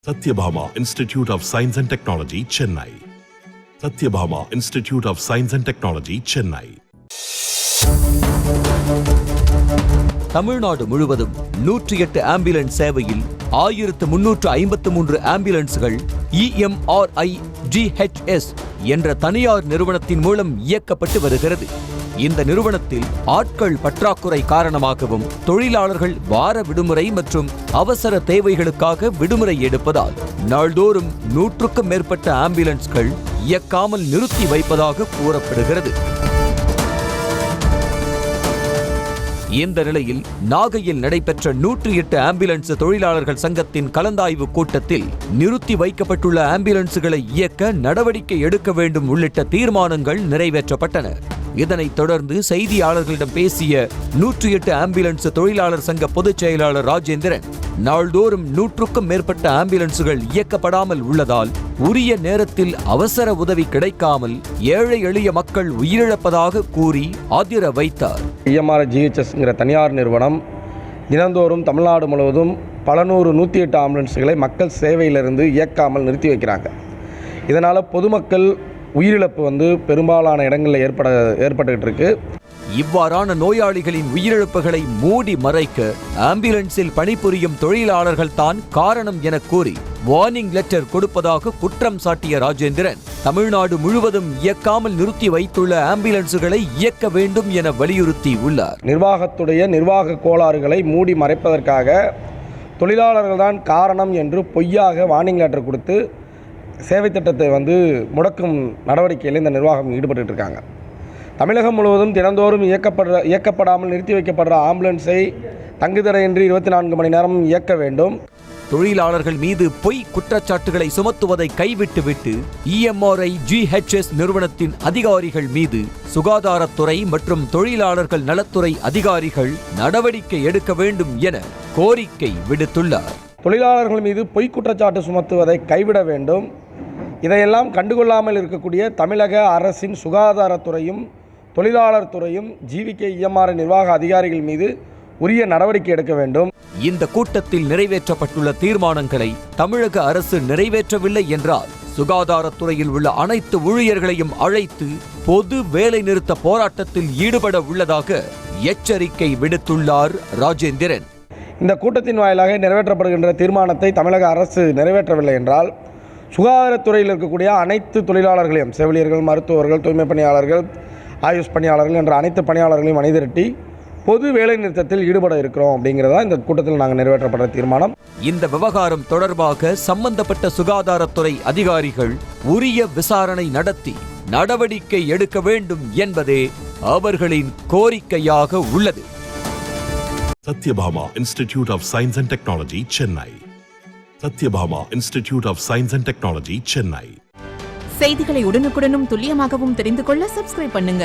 Satyabhama Institute of Science and Technology, Chennai. Satyabhama Institute of Science and Technology, Chennai. Tamil Nadu முழுவதும் 108 ambulance சேவையில் 1353 ஆம்புலன்ஸ்கள் EMRI GHS என்ற தனியார் நிறுவனத்தின் மூலம் இயக்கப்பட்டு வருகிறது. இந்த நிறுவனத்தில் ஆட்கள் பற்றாக்குறை காரணமாகவும் தொழிலாளர்கள் வார விடுமுறை மற்றும் அவசர தேவைகளுக்காக விடுமுறை எடுப்பதால் நாள்தோறும் 100க்கும் மேற்பட்ட ஆம்புலன்ஸ்கள் இயக்காமல் நிறுத்தி வைப்பதாக கூறப்படுகிறது. இந்த நிலையில் நாகையில் நடைபெற்ற 108 ஆம்புலன்ஸ் தொழிலாளர்கள் சங்கத்தின் கலந்தாய்வு கூட்டத்தில் நிறுத்தி வைக்கப்பட்டுள்ள ஆம்புலன்ஸ்களை இயக்க நடவடிக்கை எடுக்க வேண்டும் உள்ளிட்ட தீர்மானங்கள் நிறைவேற்றப்பட்டன. இதனைத் தொடர்ந்து செய்தியாளர்களிடம் பேசிய 108 ஆம்புலன்ஸ் தொழிலாளர் சங்க பொதுச் செயலாளர் ராஜேந்திரன், நாள்தோறும் 100க்கும் மேற்பட்ட ஆம்புலன்ஸ்கள் இயக்கப்படாமல் உள்ளதால் உரிய நேரத்தில் அவசர உதவி கிடைக்காமல் ஏழை எளிய மக்கள் உயிரிழப்பதாக கூறி ஆதிர வைத்தார். EMRI GHSங்கிற தனியார் நிறுவனம் தினந்தோறும் தமிழ்நாடு முழுவதும் பல 108 ஆம்புலன்ஸ்களை மக்கள் சேவையிலிருந்து இயக்காமல் நிறுத்தி வைக்கிறாங்க. இதனால் பொதுமக்கள் உயிரிழப்பு பெரும்பாலான இடங்களில் ஏற்பட்டுக்கிட்டு இருக்கு. இவ்வாறான நோயாளிகளின் உயிரிழப்புகளை மூடி மறைக்க ஆம்புலன்ஸில் பணிபுரியும் தொழிலாளர்கள் தான் காரணம் என கூறி வார்னிங் லெட்டர் கொடுப்பதாக குற்றம் சாட்டிய ராஜேந்திரன், தமிழ்நாடு முழுவதும் இயக்காமல் நிறுத்தி வைத்துள்ள ஆம்புலன்ஸுகளை இயக்க வேண்டும் என வலியுறுத்தி உள்ளார். நிர்வாகத்துடைய நிர்வாக கோளாறுகளை மூடி மறைப்பதற்காக தொழிலாளர்கள் தான் காரணம் என்று பொய்யாக வார்னிங் லெட்டர் கொடுத்து சேவை திட்டத்தை முடக்கும் நடவடிக்கையில் இந்த நிர்வாகம் ஈடுபட்டு இருக்காங்க. தமிழகம் முழுவதும் தினந்தோறும் இயக்கப்படாமல் நிறுத்தி வைக்கப்படுற ஆம்புலன்ஸை தங்குதடையின்றி 24 மணி நேரம் இயக்க வேண்டும். தொழிலாளர்கள் மீது பொய் குற்றச்சாட்டுகளை சுமத்துவதை கைவிட்டுவிட்டு EMRI GHS நிறுவனத்தின் அதிகாரிகள் மீது சுகாதாரத்துறை மற்றும் தொழிலாளர்கள் நலத்துறை அதிகாரிகள் நடவடிக்கை எடுக்க வேண்டும் என கோரிக்கை விடுத்துள்ளார். தொழிலாளர்கள் மீது பொய் குற்றச்சாட்டு சுமத்துவதை கைவிட வேண்டும். இதையெல்லாம் கண்டுகொள்ளாமல் இருக்கக்கூடிய தமிழக அரசின் சுகாதாரத்துறையும் தொழிலாளர் துறையும் GVK EMRI நிர்வாக அதிகாரிகள் மீது உரிய நடவடிக்கை எடுக்க வேண்டும். இந்த கூட்டத்தில் நிறைவேற்றப்பட்டுள்ள தீர்மானங்களை தமிழக அரசு நிறைவேற்றவில்லை என்றால் சுகாதாரத்துறையில் உள்ள அனைத்து ஊழியர்களையும் அழைத்து பொது வேலை நிறுத்த போராட்டத்தில் ஈடுபட உள்ளதாக எச்சரிக்கை விடுத்துள்ளார் ராஜேந்திரன். இந்த கூட்டத்தின் வாயிலாக நிறைவேற்றப்படுகின்ற தீர்மானத்தை தமிழக அரசு நிறைவேற்றவில்லை என்றால் சுகாதாரத்துறையில் இருக்கக்கூடிய அனைத்து தொழிலாளர்களையும், செவிலியர்கள், மருத்துவர்கள், தூய்மை பணியாளர்கள், ஆயுஷ் பணியாளர்கள் என்ற அனைத்து பணியாளர்களையும் அணிதிரட்டி பொது வேலை நிறுத்தத்தில் ஈடுபட இருக்கிறோம் அப்படிங்கிறதா இந்த கூட்டத்தில் நாங்கள் நிறைவேற்றப்பட்ட தீர்மானம். இந்த விவகாரம் தொடர்பாக சம்பந்தப்பட்ட சுகாதாரத்துறை அதிகாரிகள் உரிய விசாரணை நடத்தி நடவடிக்கை எடுக்க வேண்டும் என்பதே அவர்களின் கோரிக்கையாக உள்ளது. Satyabhama Institute of Science and Technology, Chennai. Satyabhama Institute of Science and Technology, Chennai. செய்திகளை உடனுக்குடனும் துல்லியமாகவும் தெரிந்து கொள்ள சப்ஸ்கிரைப் பண்ணுங்க.